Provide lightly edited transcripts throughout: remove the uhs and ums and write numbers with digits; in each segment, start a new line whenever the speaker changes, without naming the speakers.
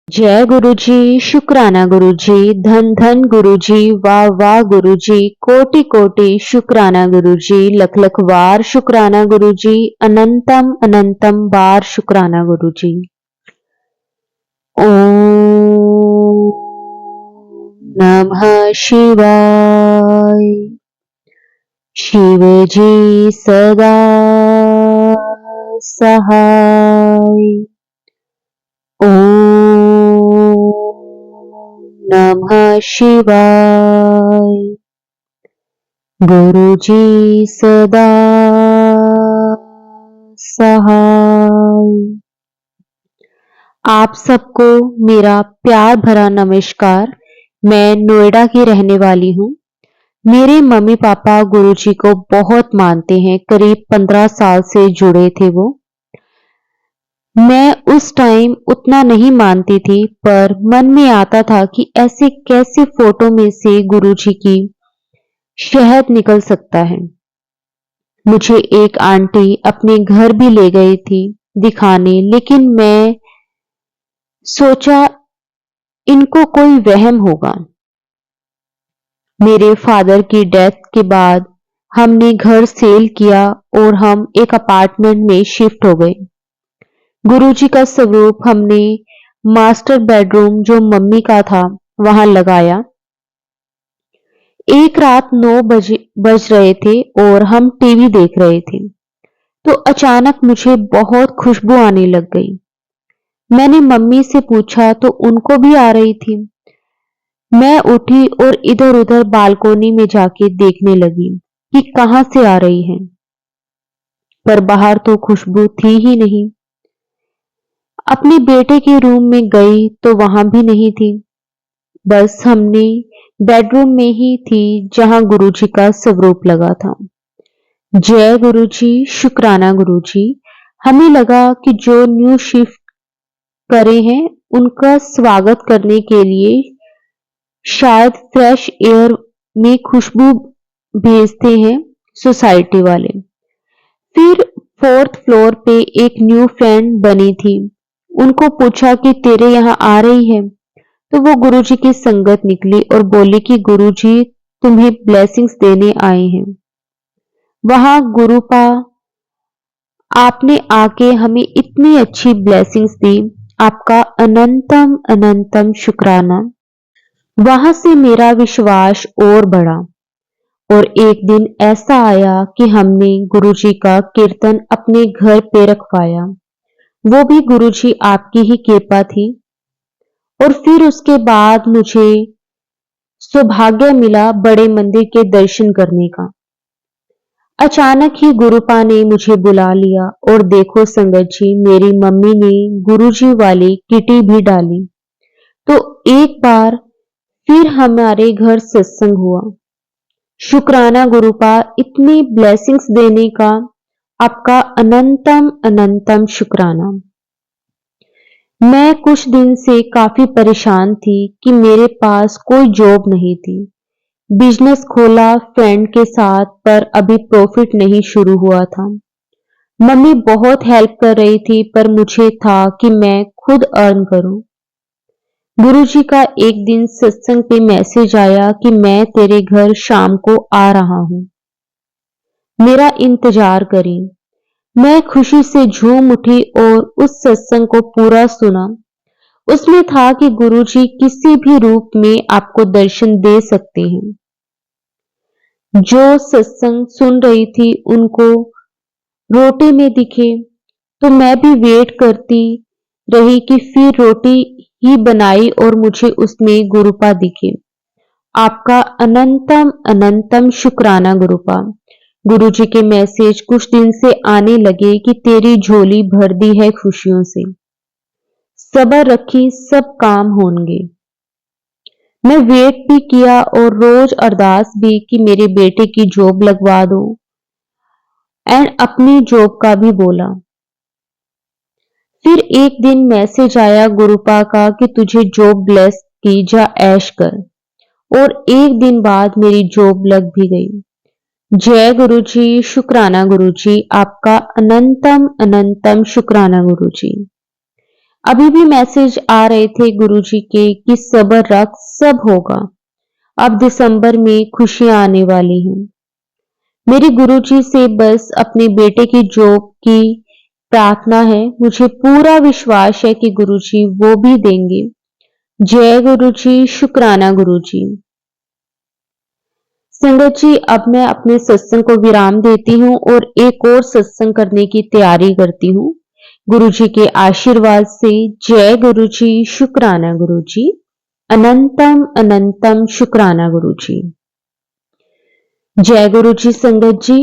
जय गुरु जी, शुक्राना गुरु जी, धन धन गुरु जी, वाह वाह गुरु जी, कोटि कोटि शुक्राना गुरु जी, लख लख बार शुक्राना गुरु जी, अनंतम अनंतम बार शुक्राना गुरु जी। ओम नमः शिवाय। शिव जी सदा सहाय। ओम नमः शिवाय। गुरु जी सदा सहाय। आप सबको मेरा प्यार भरा नमस्कार। मैं नोएडा की रहने वाली हूँ। मेरे मम्मी पापा गुरु जी को बहुत मानते हैं। करीब 15 साल से जुड़े थे वो। मैं उस टाइम उतना नहीं मानती थी, पर मन में आता था कि ऐसे कैसे फोटो में से गुरुजी की शहद निकल सकता है। मुझे एक आंटी अपने घर भी ले गई थी दिखाने, लेकिन मैं सोचा इनको कोई वहम होगा। मेरे फादर की डेथ के बाद हमने घर सेल किया और हम एक अपार्टमेंट में शिफ्ट हो गए। गुरुजी का स्वरूप हमने मास्टर बेडरूम जो मम्मी का था वहां लगाया। एक रात 9 बज रहे थे और हम टीवी देख रहे थे, तो अचानक मुझे बहुत खुशबू आने लग गई। मैंने मम्मी से पूछा तो उनको भी आ रही थी। मैं उठी और इधर-उधर बालकोनी में जाके देखने लगी कि कहां से आ रही है, पर बाहर तो खुशबू थी ही नहीं। अपने बेटे के रूम में गई तो वहां भी नहीं थी। बस हमने बेडरूम में ही थी जहां गुरुजी का स्वरूप लगा था। जय गुरुजी, शुक्राना गुरुजी। हमें लगा कि जो न्यू शिफ्ट करे हैं उनका स्वागत करने के लिए शायद फ्रेश एयर में खुशबू भेजते हैं सोसाइटी वाले। फिर 4th फ्लोर पे एक न्यू फ्रेंड बनी थी। उनको पूछा कि तेरे यहाँ आ रही है, तो वो गुरुजी की संगत निकली और बोली कि गुरुजी तुम्हें ब्लेसिंग्स देने आए हैं। वहां गुरुपा आपने आके हमें इतनी अच्छी ब्लेसिंग्स दी, आपका अनंतम अनंतम शुक्राना। वहां से मेरा विश्वास और बढ़ा और एक दिन ऐसा आया कि हमने गुरुजी का कीर्तन अपने घर पे रखवाया। वो भी गुरुजी आपकी ही कृपा थी। और फिर उसके बाद मुझे सौभाग्य मिला बड़े मंदिर के दर्शन करने का। अचानक ही गुरुपा ने मुझे बुला लिया और देखो संगत जी, मेरी मम्मी ने गुरुजी वाली किटी भी डाली। तो एक बार फिर हमारे घर सत्संग हुआ। शुक्राना गुरुपा, इतनी ब्लेसिंग्स देने का आपका अनंतम अनंतम शुक्राना। मैं कुछ दिन से काफी परेशान थी कि मेरे पास कोई जॉब नहीं थी। बिजनेस खोला फ्रेंड के साथ, पर अभी प्रॉफिट नहीं शुरू हुआ था। मम्मी बहुत हेल्प कर रही थी, पर मुझे था कि मैं खुद अर्न करूं। गुरुजी का एक दिन सत्संग पे मैसेज आया कि मैं तेरे घर शाम को आ रहा हूं, मेरा इंतजार करें। मैं खुशी से झूम उठी और उस सत्संग को पूरा सुना। उसमें था कि गुरुजी किसी भी रूप में आपको दर्शन दे सकते हैं। जो सत्संग सुन रही थी उनको रोटी में दिखे, तो मैं भी वेट करती रही कि फिर रोटी ही बनाई और मुझे उसमें गुरुपा दिखे। आपका अनंतम अनंतम शुक्राना गुरुपा। गुरुजी के मैसेज कुछ दिन से आने लगे कि तेरी झोली भर दी है खुशियों से, सब्र रखी सब काम होंगे। मैं वेट भी किया और रोज अरदास भी कि मेरे बेटे की जॉब लगवा दो, एंड अपनी जॉब का भी बोला। फिर एक दिन मैसेज आया गुरुपा का कि तुझे जॉब ब्लेस की, जा ऐश कर। और एक दिन बाद मेरी जॉब लग भी गई। जय गुरुजी, शुक्राना गुरुजी, आपका अनंतम अनंतम शुक्राना गुरुजी। अभी भी मैसेज आ रहे थे गुरुजी के कि सब्र रख, सब होगा। अब दिसंबर में खुशियां आने वाली हैं। मेरे गुरुजी से बस अपने बेटे की जॉब की प्रार्थना है। मुझे पूरा विश्वास है कि गुरुजी वो भी देंगे। जय गुरुजी, शुक्राना गुरुजी। संगत जी, अब मैं अपने सत्संग को विराम देती हूँ और एक और सत्संग करने की तैयारी करती हूँ। गुरुजी के आशीर्वाद से। जय गुरुजी, शुक्राना गुरुजी। अनंतम अनंतम शुक्राना गुरुजी। जय गुरुजी। संगत जी,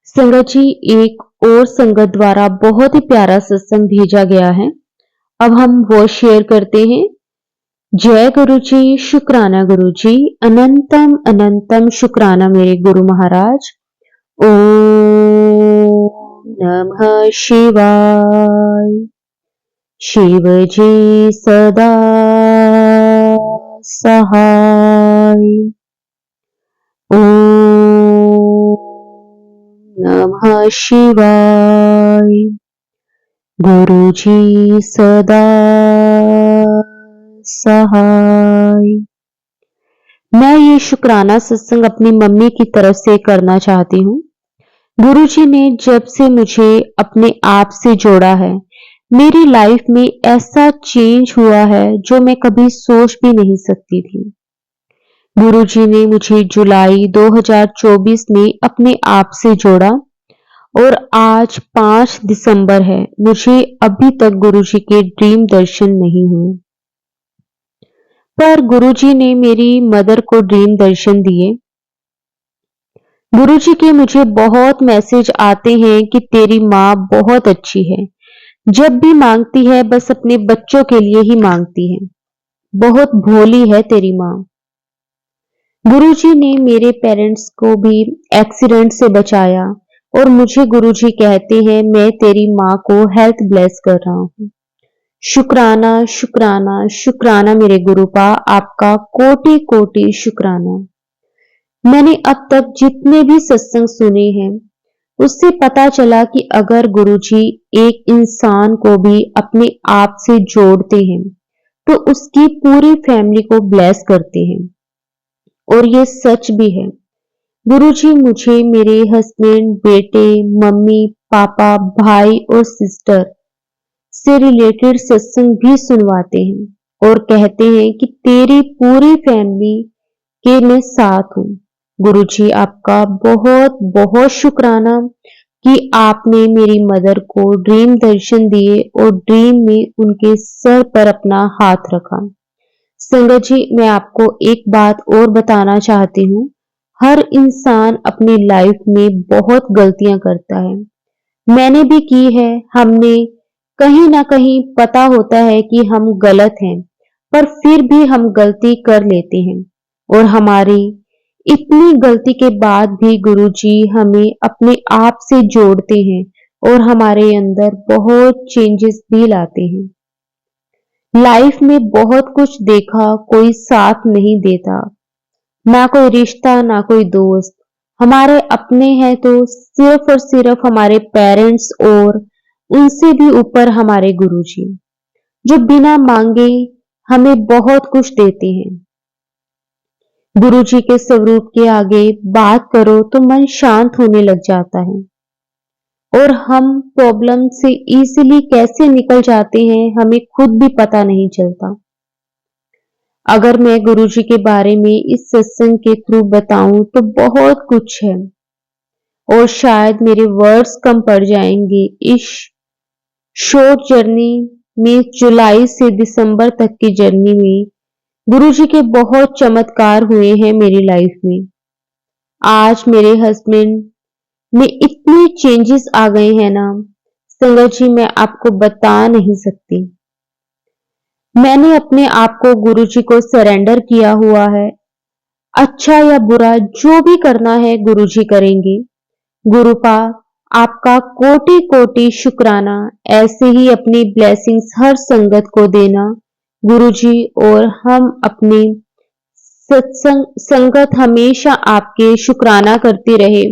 संगत जी, एक और संगत द्वारा बहुत ही प्यारा सत्संग भेजा गया है। अब हम वो शेयर करते हैं। जय गुरुजी, शुक्राना गुरुजी। अनंतम अनंतम शुक्राना मेरे गुरु महाराज। ओम नमः शिवाय। शिव जी सदा सहाय। ओम नमः शिवाय। गुरुजी सदा सहाय। मैं ये शुक्राना सत्संग अपनी मम्मी की तरफ से करना चाहती हूँ। गुरुजी ने जब से मुझे अपने आप से जोड़ा है, मेरी लाइफ में ऐसा चेंज हुआ है जो मैं कभी सोच भी नहीं सकती थी। गुरुजी ने मुझे जुलाई 2024 में अपने आप से जोड़ा और आज 5 दिसंबर है। मुझे अभी तक गुरुजी के ड्रीम दर्शन नहीं हुए, पर गुरुजी ने मेरी मदर को ड्रीम दर्शन दिए। गुरुजी के मुझे बहुत मैसेज आते हैं कि तेरी माँ बहुत अच्छी है, जब भी मांगती है बस अपने बच्चों के लिए ही मांगती है, बहुत भोली है तेरी माँ। गुरुजी ने मेरे पेरेंट्स को भी एक्सीडेंट से बचाया और मुझे गुरुजी कहते हैं मैं तेरी माँ को हेल्थ ब्लेस कर रहा हूँ। शुक्राना शुक्राना शुक्राना मेरे गुरुपा, आपका कोटि कोटि शुक्राना। मैंने अब तक जितने भी सत्संग सुने हैं उससे पता चला कि अगर गुरुजी एक इंसान को भी अपने आप से जोड़ते हैं तो उसकी पूरी फैमिली को ब्लेस करते हैं, और ये सच भी है। गुरुजी मुझे मेरे हस्बैंड, बेटे, मम्मी, पापा, भाई और सिस्टर से रिलेटेड सत्संग भी सुनवाते हैं और कहते हैं कि तेरी पूरी फैमिली के मैं साथ हूँ। गुरुजी आपका बहुत बहुत शुक्राना कि आपने मेरी मदर को ड्रीम दर्शन दिए और ड्रीम में उनके सर पर अपना हाथ रखा। संगत जी, मैं आपको एक बात और बताना चाहती हूँ। हर इंसान अपनी लाइफ में बहुत गलतियां करता है, मैंने भी की है। हमने कहीं ना कहीं पता होता है कि हम गलत हैं, पर फिर भी हम गलती कर लेते हैं और हमारी इतनी गलती के बाद भी गुरुजी हमें अपने आप से जोड़ते हैं और हमारे अंदर बहुत चेंजेस भी लाते हैं। लाइफ में बहुत कुछ देखा, कोई साथ नहीं देता, ना कोई रिश्ता ना कोई दोस्त। हमारे अपने हैं तो सिर्फ और सिर्फ हमारे पेरेंट्स और उनसे भी ऊपर हमारे गुरुजी, जो बिना मांगे हमें बहुत कुछ देते हैं। गुरुजी के स्वरूप के आगे बात करो तो मन शांत होने लग जाता है और हम प्रॉब्लम से इजीली कैसे निकल जाते हैं हमें खुद भी पता नहीं चलता। अगर मैं गुरुजी के बारे में इस सत्संग के थ्रू बताऊं तो बहुत कुछ है और शायद मेरे वर्ड्स कम पड़ जाएंगे। इस शॉर्ट जर्नी में, जुलाई से दिसंबर तक की जर्नी में गुरुजी के बहुत चमत्कार हुए हैं मेरी लाइफ में। आज मेरे हस्बैंड में इतनी चेंजेस आ गए हैं ना संगत जी, मैं आपको बता नहीं सकती। मैंने अपने आप को गुरुजी को सरेंडर किया हुआ है। अच्छा या बुरा जो भी करना है गुरुजी करेंगे। गुरुपा आपका कोटि कोटि शुक्राना। ऐसे ही अपनी ब्लेसिंग्स हर संगत को देना गुरुजी, और हम अपने सत्संग संगत हमेशा आपके शुक्राना करते रहे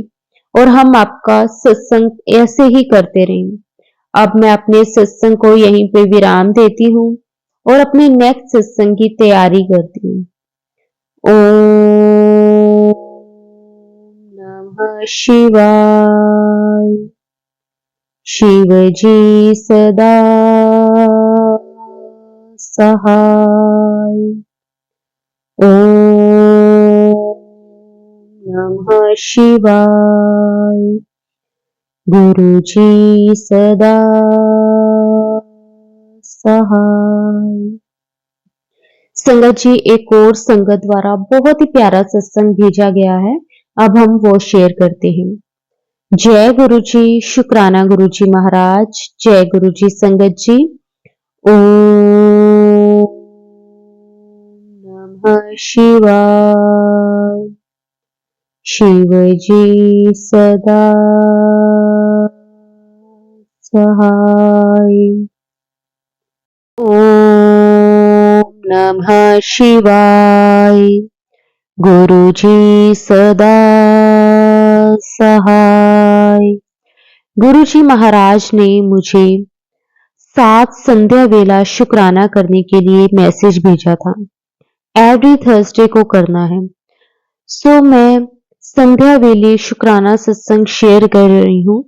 और हम आपका सत्संग ऐसे ही करते रहें। अब मैं अपने सत्संग को यहीं पे विराम देती हूँ और अपने नेक्स्ट सत्संग की तैयारी करती हूँ। ओम नमः शिवाय। शिव जी सदा सहाय। ओम नमः शिवाय। गुरु जी सदा सहाय। संगत जी, एक और संगत द्वारा बहुत ही प्यारा सत्संग भेजा गया है, अब हम वो शेयर करते हैं। जय गुरु जी, शुक्राना गुरु जी महाराज। जय गुरु जी संगत जी। ओम नमः शिवाय। शिव जी सदा सहाय। ओम नमः शिवाय। गुरु जी सदा सहाय। गुरु जी महाराज ने मुझे 7 संध्या वेला शुक्राना करने के लिए मैसेज भेजा था। एवरी थर्सडे को करना है। सो मैं संध्या वेले शुक्राना सत्संग शेयर कर रही हूँ।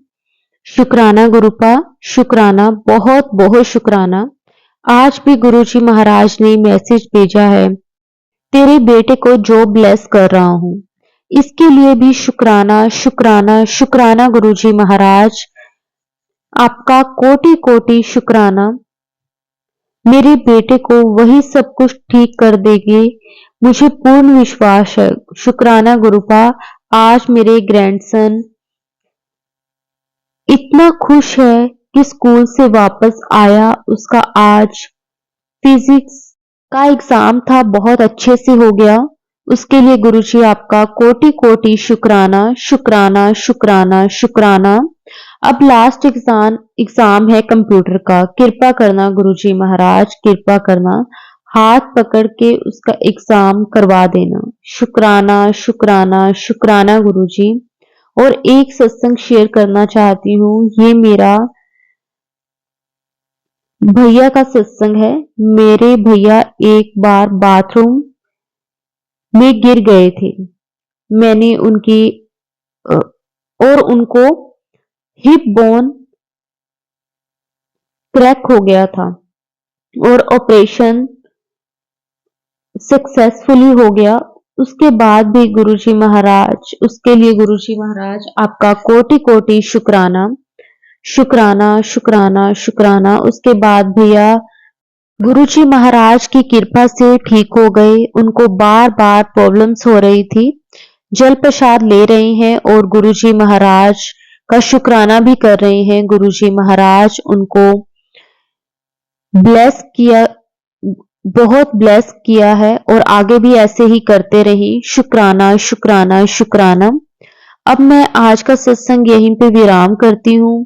शुक्राना गुरुपा, शुक्राना, बहुत बहुत शुक्राना। आज भी गुरुजी महाराज ने मैसेज भेजा है, तेरे बेटे को जो ब्लेस कर रहा हूँ, इसके लिए भी शुक्राना शुक्राना शुक्राना गुरुजी महाराज। आपका कोटि कोटि शुक्राना। मेरे बेटे को वही सब कुछ ठीक कर देंगे, मुझे पूर्ण विश्वास है। शुक्राना गुरुपा। आज मेरे ग्रैंडसन इतना खुश है कि स्कूल से वापस आया। उसका आज फिजिक्स का एग्जाम था, बहुत अच्छे से हो गया। उसके लिए गुरुजी आपका कोटि कोटि शुक्राना शुक्राना शुक्राना शुक्राना। अब लास्ट एग्जाम है कंप्यूटर का। कृपा करना गुरुजी महाराज, कृपा करना, हाथ पकड़ के उसका एग्जाम करवा देना। शुक्राना शुक्राना शुक्राना गुरुजी। और एक सत्संग शेयर करना चाहती हूँ, ये मेरा भैया का सत्संग है। मेरे भैया एक बार बाथरूम में गिर गए थे। मैंने उनकी और उनको हिप बोन क्रैक हो गया था और ऑपरेशन सक्सेसफुली हो गया। उसके बाद भी गुरुजी महाराज, उसके लिए गुरुजी महाराज आपका कोटि कोटि शुक्राना शुक्राना शुक्राना शुक्राना। उसके बाद भैया गुरुजी महाराज की कृपा से ठीक हो गए। उनको बार बार प्रॉब्लम्स हो रही थी। जल प्रसाद ले रहे हैं और गुरुजी महाराज का शुक्राना भी कर रहे हैं। गुरुजी महाराज उनको ब्लेस किया, बहुत ब्लेस किया है और आगे भी ऐसे ही करते रही। शुक्राना शुक्राना शुक्राना। अब मैं आज का सत्संग यहीं पे विराम करती हूँ।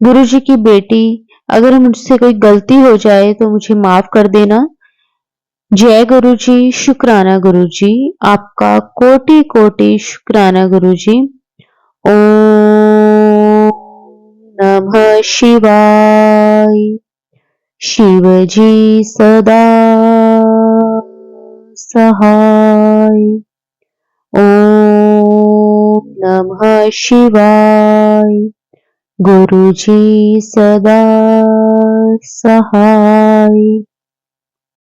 गुरुजी की बेटी, अगर मुझसे कोई गलती हो जाए तो मुझे माफ कर देना। जय गुरुजी, शुक्राना गुरुजी, आपका कोटि कोटि शुक्राना गुरुजी। ओम नमः शिवाय। शिव जी सदा सहाय। ओम नमः शिवाय। गुरु जी सदा सहाय।